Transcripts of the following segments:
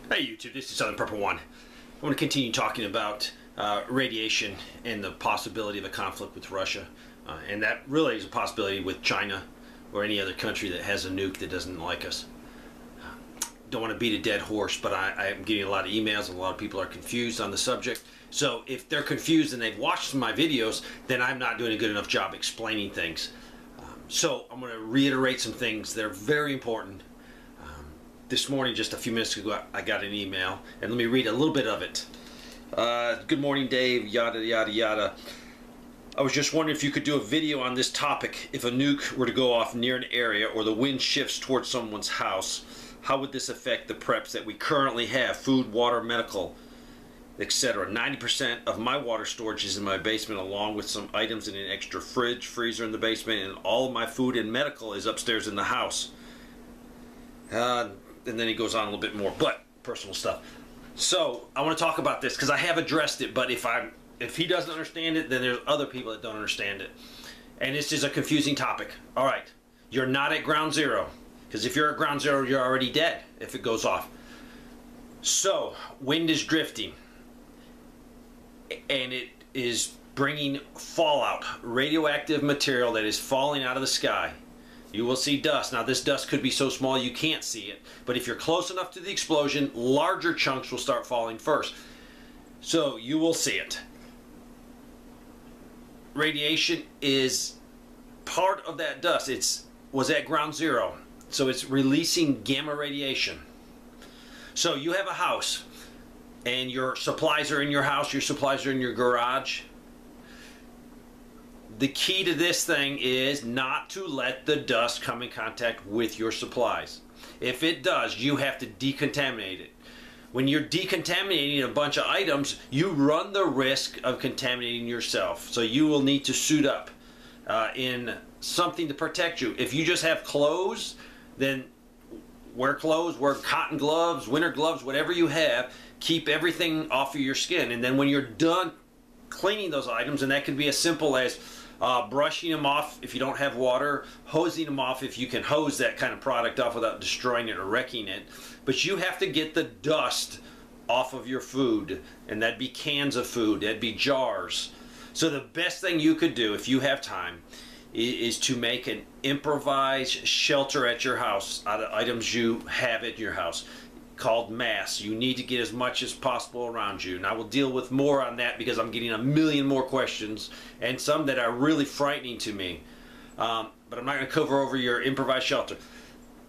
Hey YouTube, this is Southern Purple One. I want to continue talking about radiation and the possibility of a conflict with Russia. And that really is a possibility with China or any other country that has a nuke that doesn't like us. Don't want to beat a dead horse, but I'm getting a lot of emails and a lot of people are confused on the subject. So if they're confused and they've watched my videos, then I'm not doing a good enough job explaining things. So I'm going to reiterate some things that are very important. This morning, just a few minutes ago, I got an email, and let me read a little bit of it. Good morning, Dave, yada, yada, yada. I was just wondering if you could do a video on this topic. If a nuke were to go off near an area or the wind shifts towards someone's house, how would this affect the preps that we currently have? Food, water, medical, etc. 90% of my water storage is in my basement, along with some items in an extra fridge, freezer in the basement, and all of my food and medical is upstairs in the house. And then he goes on a little bit more, but personal stuff. So I want to talk about this because I have addressed it, but if he doesn't understand it, then there's other people that don't understand it. And this is a confusing topic. All right, you're not at ground zero, because if you're at ground zero, you're already dead if it goes off. So wind is drifting, and it is bringing fallout, radioactive material that is falling out of the sky. You will see dust. Now this dust could be so small you can't see it, but if you're close enough to the explosion, larger chunks will start falling first. So you will see it. Radiation is part of that dust. It was at ground zero, so it's releasing gamma radiation. So you have a house, and your supplies are in your house, your supplies are in your garage. The key to this thing is not to let the dust come in contact with your supplies. If it does, you have to decontaminate it. When you're decontaminating a bunch of items, you run the risk of contaminating yourself. So you will need to suit up in something to protect you. If you just have clothes, then wear clothes, wear cotton gloves, winter gloves, whatever you have. Keep everything off of your skin. And then when you're done cleaning those items, and that could be as simple as brushing them off if you don't have water, hosing them off if you can hose that kind of product off without destroying it or wrecking it. But you have to get the dust off of your food, and that'd be cans of food, that'd be jars. So the best thing you could do if you have time is to make an improvised shelter at your house out of items you have at your house, called mass. You need to get as much as possible around you, and I will deal with more on that because I'm getting a million more questions, and some that are really frightening to me, but I'm not going to cover over your improvised shelter.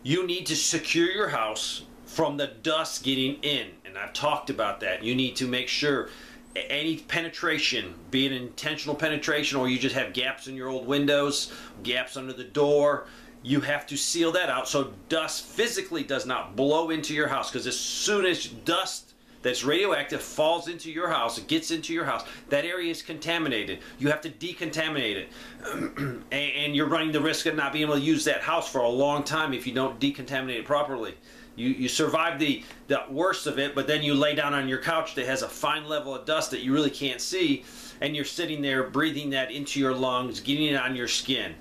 You need to secure your house from the dust getting in, and I've talked about that. You need to make sure any penetration, be it intentional penetration or you just have gaps in your old windows, gaps under the door, you have to seal that out so dust physically does not blow into your house, because as soon as dust that's radioactive falls into your house, it gets into your house, that area is contaminated. You have to decontaminate it. And you're running the risk of not being able to use that house for a long time if you don't decontaminate it properly. You survive the worst of it, but then you lay down on your couch that has a fine level of dust that you really can't see, and you're sitting there breathing that into your lungs, getting it on your skin.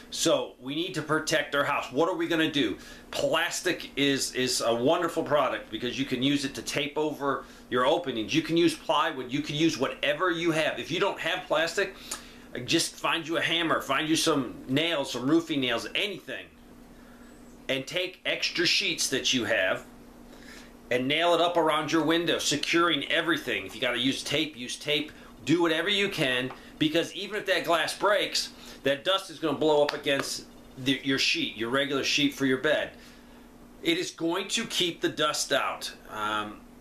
So we need to protect our house. What are we going to do? Plastic is a wonderful product because you can use it to tape over your openings. You can use plywood. You can use whatever you have. If you don't have plastic, just find you a hammer, find you some nails, some roofing nails, anything, and take extra sheets that you have and nail it up around your window, securing everything. If you got to use tape, use tape. Do whatever you can, because even if that glass breaks, that dust is going to blow up against your sheet, your regular sheet for your bed. It is going to keep the dust out.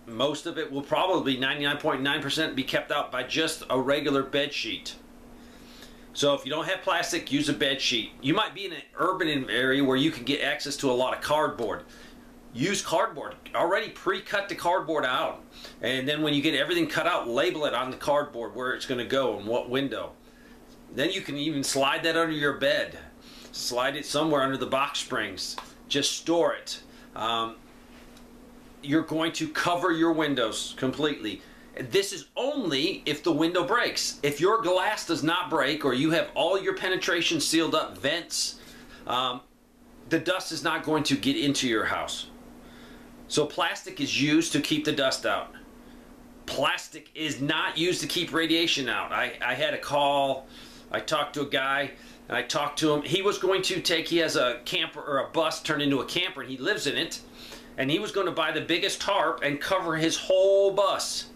Most of it will probably 99.9% be kept out by just a regular bed sheet. So if you don't have plastic, use a bed sheet. You might be in an urban area where you can get access to a lot of cardboard. Use cardboard. Already pre-cut the cardboard out. And then when you get everything cut out, label it on the cardboard where it's going to go and what window. Then you can even slide that under your bed. Slide it somewhere under the box springs. Just store it. You're going to cover your windows completely. This is only if the window breaks. If your glass does not break, or you have all your penetration sealed up, vents, the dust is not going to get into your house. So plastic is used to keep the dust out. Plastic is not used to keep radiation out. I had a call, I talked to a guy, and I talked to him. He was going to he has a camper or a bus turned into a camper, and he lives in it. And he was going to buy the biggest tarp and cover his whole bus.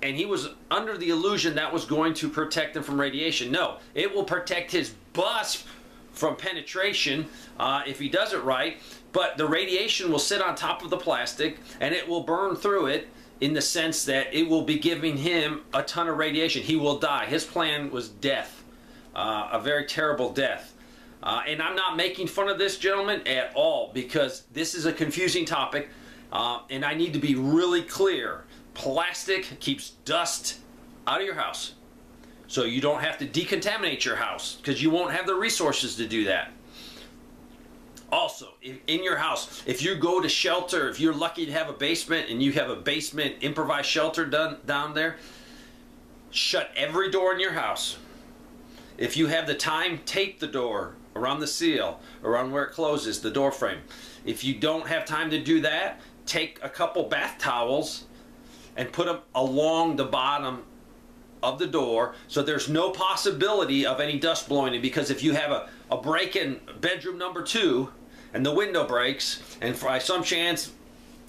And he was under the illusion that was going to protect him from radiation. No, it will protect his bus from penetration if he does it right. But the radiation will sit on top of the plastic, and it will burn through it, in the sense that it will be giving him a ton of radiation. He will die. His plan was death, a very terrible death. And I'm not making fun of this gentleman at all, because this is a confusing topic, and I need to be really clear. Plastic keeps dust out of your house, so you don't have to decontaminate your house, because you won't have the resources to do that. Also, in your house, if you go to shelter, if you're lucky to have a basement and you have a basement improvised shelter down there, shut every door in your house. If you have the time, tape the door around the seal, around where it closes, the door frame. If you don't have time to do that, take a couple bath towels and put them along the bottom of the door, so there's no possibility of any dust blowing in. Because if you have a break in bedroom number 2 and the window breaks, and by some chance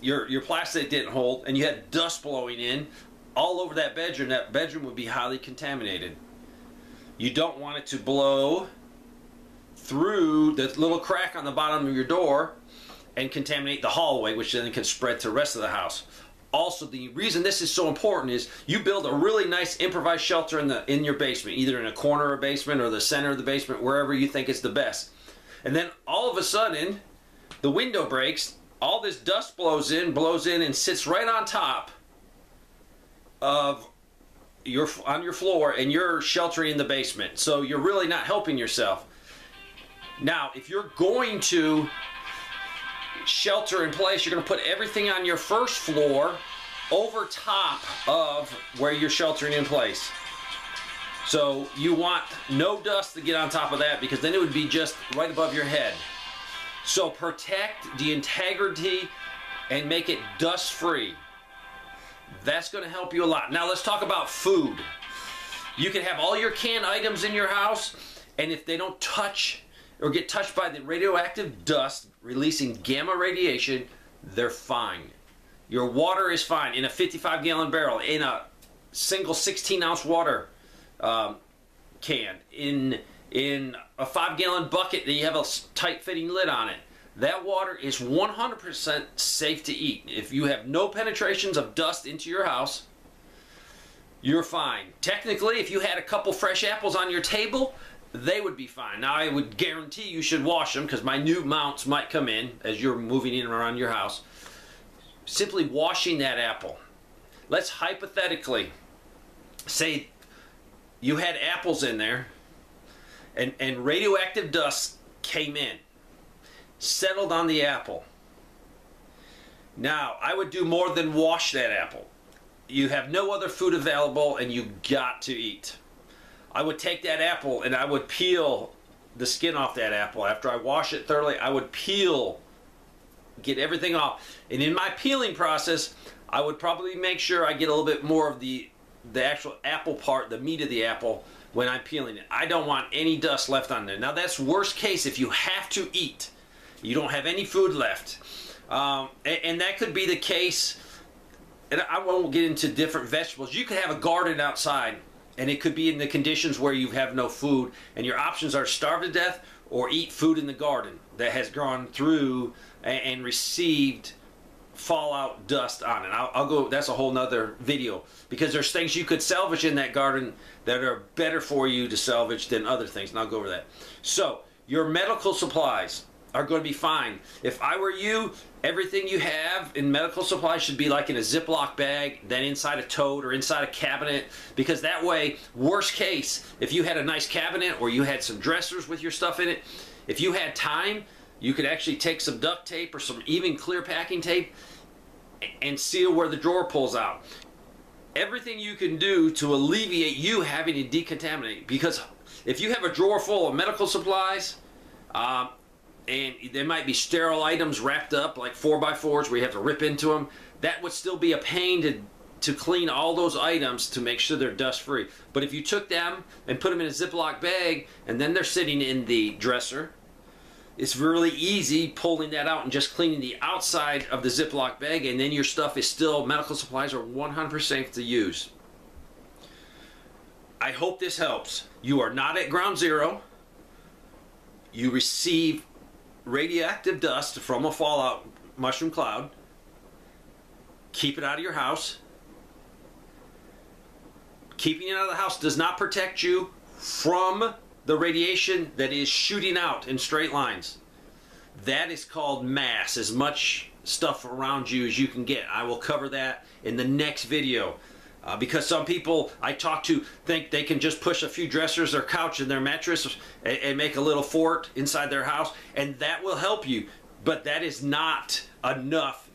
your plastic didn't hold and you had dust blowing in all over that bedroom would be highly contaminated. You don't want it to blow through the little crack on the bottom of your door and contaminate the hallway, which then can spread to the rest of the house. Also, the reason this is so important is you build a really nice improvised shelter in your basement, either in a corner of a basement or the center of the basement, wherever you think is the best. And then all of a sudden, the window breaks, all this dust blows in and sits right on top of on your floor, and you're sheltering in the basement. So you're really not helping yourself. Now, if you're going to shelter in place, you're going to put everything on your first floor over top of where you're sheltering in place. So you want no dust to get on top of that, because then it would be just right above your head. So protect the integrity and make it dust free. That's going to help you a lot. Now let's talk about food. You can have all your canned items in your house, and if they don't touch or get touched by the radioactive dust releasing gamma radiation, they're fine. Your water is fine in a 55-gallon barrel, in a single 16-ounce water can, in a 5-gallon bucket that you have a tight-fitting lid on it. That water is 100% safe to eat. If you have no penetrations of dust into your house, you're fine. Technically, if you had a couple fresh apples on your table, they would be fine. Now, I would guarantee you should wash them, because minute mounts might come in as you're moving in and around your house. Simply washing that apple. Let's hypothetically say you had apples in there, and radioactive dust came in, settled on the apple. Now, I would do more than wash that apple. You have no other food available, and you got to eat. I would take that apple and I would peel the skin off that apple. After I wash it thoroughly, I would peel, get everything off. And in my peeling process, I would probably make sure I get a little bit more of the actual apple part, the meat of the apple, when I'm peeling it. I don't want any dust left on there. Now, that's worst case if you have to eat. You don't have any food left. And that could be the case, and I won't get into different vegetables. You could have a garden outside, and it could be in the conditions where you have no food, and your options are starve to death or eat food in the garden that has gone through and received fallout dust on it. I'll go, that's a whole nother video, because there's things you could salvage in that garden that are better for you to salvage than other things, and I'll go over that. So, your medical supplies are going to be fine. If I were you, everything you have in medical supplies should be like in a Ziploc bag, then inside a tote or inside a cabinet, because that way, worst case, if you had a nice cabinet or you had some dressers with your stuff in it, if you had time, you could actually take some duct tape or some even clear packing tape and seal where the drawer pulls out. Everything you can do to alleviate you having to decontaminate, because if you have a drawer full of medical supplies, and there might be sterile items wrapped up like 4x4s where you have to rip into them. That would still be a pain to clean all those items to make sure they're dust free. But if you took them and put them in a Ziploc bag and then they're sitting in the dresser, it's really easy pulling that out and just cleaning the outside of the Ziploc bag, and then your stuff is still, medical supplies are 100% safe to use. I hope this helps. You are not at ground zero. You receive radioactive dust from a fallout mushroom cloud. Keep it out of your house. Keeping it out of the house does not protect you from the radiation that is shooting out in straight lines. That is called mass, as much stuff around you as you can get. I will cover that in the next video. Because some people I talk to think they can just push a few dressers or couch in their mattress and make a little fort inside their house, and that will help you. But that is not enough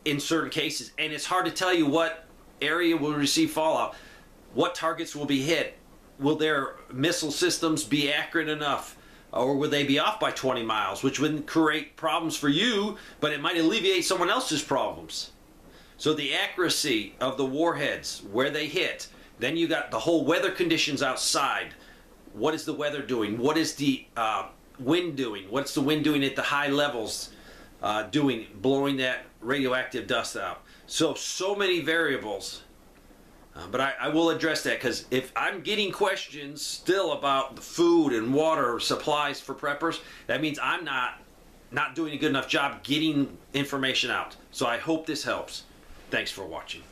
in certain cases, and it's hard to tell you what area will receive fallout, what targets will be hit. Will their missile systems be accurate enough, or will they be off by 20 miles, which wouldn't create problems for you, but it might alleviate someone else's problems. So the accuracy of the warheads, where they hit, then you got the whole weather conditions outside. What is the weather doing? What is the wind doing? What's the wind doing at the high levels blowing that radioactive dust out? So many variables. But I will address that, because if I'm getting questions still about the food and water supplies for preppers, that means I'm not doing a good enough job getting information out. So I hope this helps. Thanks for watching.